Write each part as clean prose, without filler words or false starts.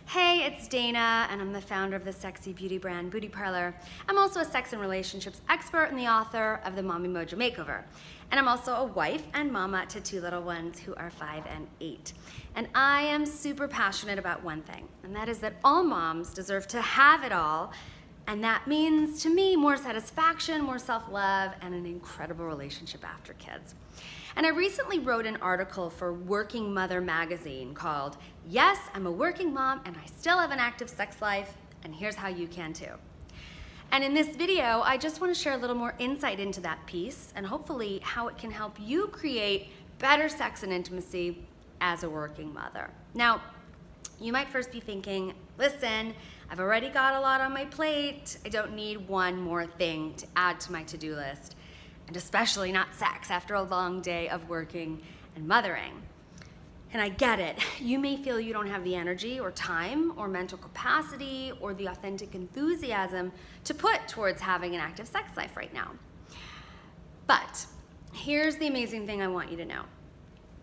Hey, it's Dana, and I'm the founder of the sexy beauty brand Booty Parlor. I'm also a sex and relationships expert and the author of the Mommy Mojo Makeover. And I'm also a wife and mama to two little ones who are 5 and 8. And I am super passionate about one thing, and that is that all moms deserve to have it all. And that means, to me, more satisfaction, more self-love, and an incredible relationship after kids. And I recently wrote an article for Working Mother magazine called, "Yes, I'm a working mom and I still have an active sex life, and here's how you can too." And in this video, I just want to share a little more insight into that piece and hopefully how it can help you create better sex and intimacy as a working mother. Now, you might first be thinking, listen, I've already got a lot on my plate. I don't need one more thing to add to my to-do list, and especially not sex after a long day of working and mothering. And I get it. You may feel you don't have the energy or time or mental capacity or the authentic enthusiasm to put towards having an active sex life right now. But here's the amazing thing I want you to know.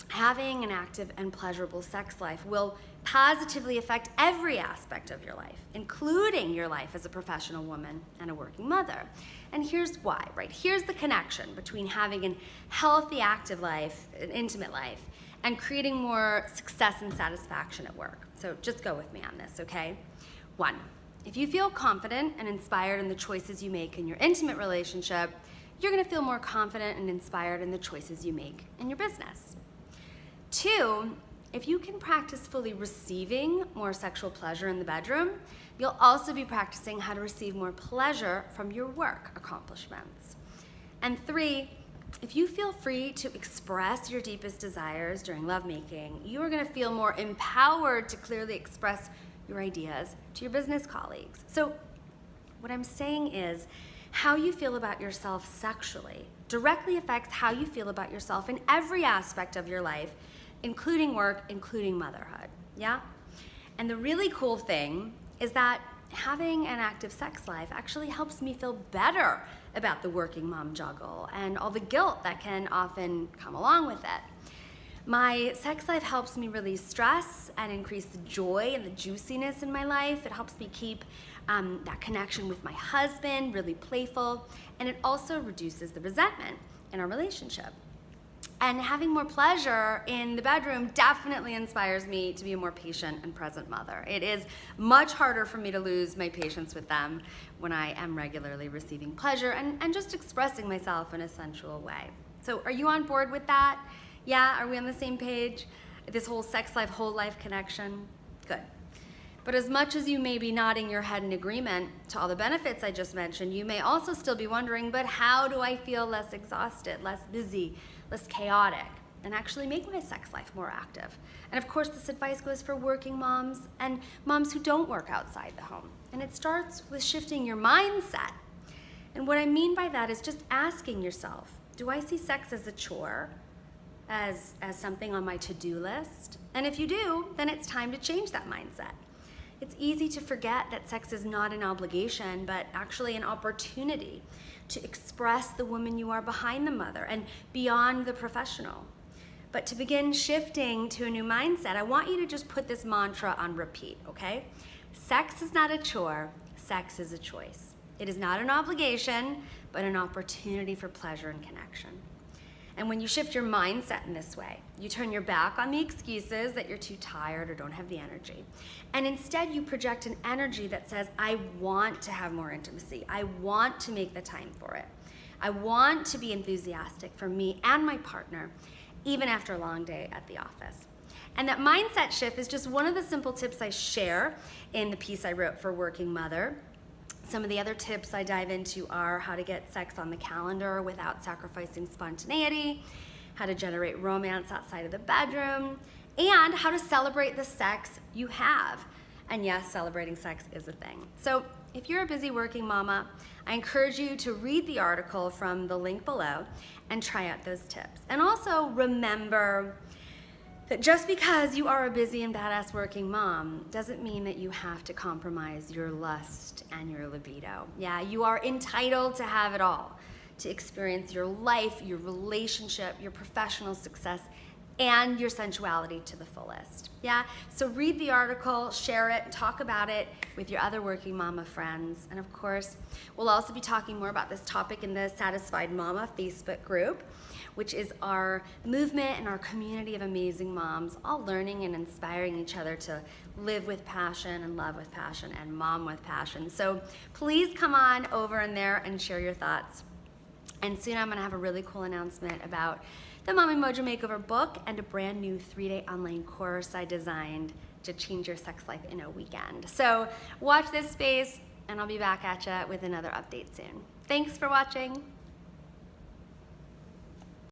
Having an active and pleasurable sex life will positively affect every aspect of your life, including your life as a professional woman and a working mother. And here's why, right? Here's the connection between having a healthy, active life, an intimate life, and creating more success and satisfaction at work. So just go with me on this, okay? 1, if you feel confident and inspired in the choices you make in your intimate relationship, you're gonna feel more confident and inspired in the choices you make in your business. 2, if you can practice fully receiving more sexual pleasure in the bedroom, you'll also be practicing how to receive more pleasure from your work accomplishments. And 3, if you feel free to express your deepest desires during lovemaking, you are gonna feel more empowered to clearly express your ideas to your business colleagues. So what I'm saying is, how you feel about yourself sexually directly affects how you feel about yourself in every aspect of your life, including work, including motherhood, yeah? And the really cool thing is that having an active sex life actually helps me feel better about the working mom juggle and all the guilt that can often come along with it. My sex life helps me release stress and increase the joy and the juiciness in my life. It helps me keep that connection with my husband really playful, and it also reduces the resentment in our relationship. And having more pleasure in the bedroom definitely inspires me to be a more patient and present mother. It is much harder for me to lose my patience with them when I am regularly receiving pleasure and just expressing myself in a sensual way. So are you on board with that? Yeah, are we on the same page? This whole sex life, whole life connection? Good. But as much as you may be nodding your head in agreement to all the benefits I just mentioned, you may also still be wondering, but how do I feel less exhausted, less busy, less chaotic, and actually make my sex life more active? And of course, this advice goes for working moms and moms who don't work outside the home. And it starts with shifting your mindset. And what I mean by that is just asking yourself, do I see sex as a chore, as something on my to-do list? And if you do, then it's time to change that mindset. It's easy to forget that sex is not an obligation, but actually an opportunity to express the woman you are behind the mother and beyond the professional. But to begin shifting to a new mindset, I want you to just put this mantra on repeat, okay? Sex is not a chore, sex is a choice. It is not an obligation, but an opportunity for pleasure and connection. And when you shift your mindset in this way, you turn your back on the excuses that you're too tired or don't have the energy. And instead you project an energy that says, I want to have more intimacy. I want to make the time for it. I want to be enthusiastic for me and my partner, even after a long day at the office. And that mindset shift is just one of the simple tips I share in the piece I wrote for Working Mother. Some of the other tips I dive into are how to get sex on the calendar without sacrificing spontaneity, how to generate romance outside of the bedroom, and how to celebrate the sex you have. And yes, celebrating sex is a thing. So if you're a busy working mama, I encourage you to read the article from the link below and try out those tips. And also remember that just because you are a busy and badass working mom doesn't mean that you have to compromise your lust and your libido. Yeah, you are entitled to have it all, to experience your life, your relationship, your professional success and your sensuality to the fullest. Yeah, so read the article, share it, talk about it with your other working mama friends. And of course, we'll also be talking more about this topic in the Satisfied Mama Facebook group, which is our movement and our community of amazing moms, all learning and inspiring each other to live with passion and love with passion and mom with passion. So please come on over in there and share your thoughts. And soon I'm gonna have a really cool announcement about the Mommy Mojo Makeover book and a brand new 3-day online course I designed to change your sex life in a weekend. So watch this space, and I'll be back at you with another update soon. Thanks for watching.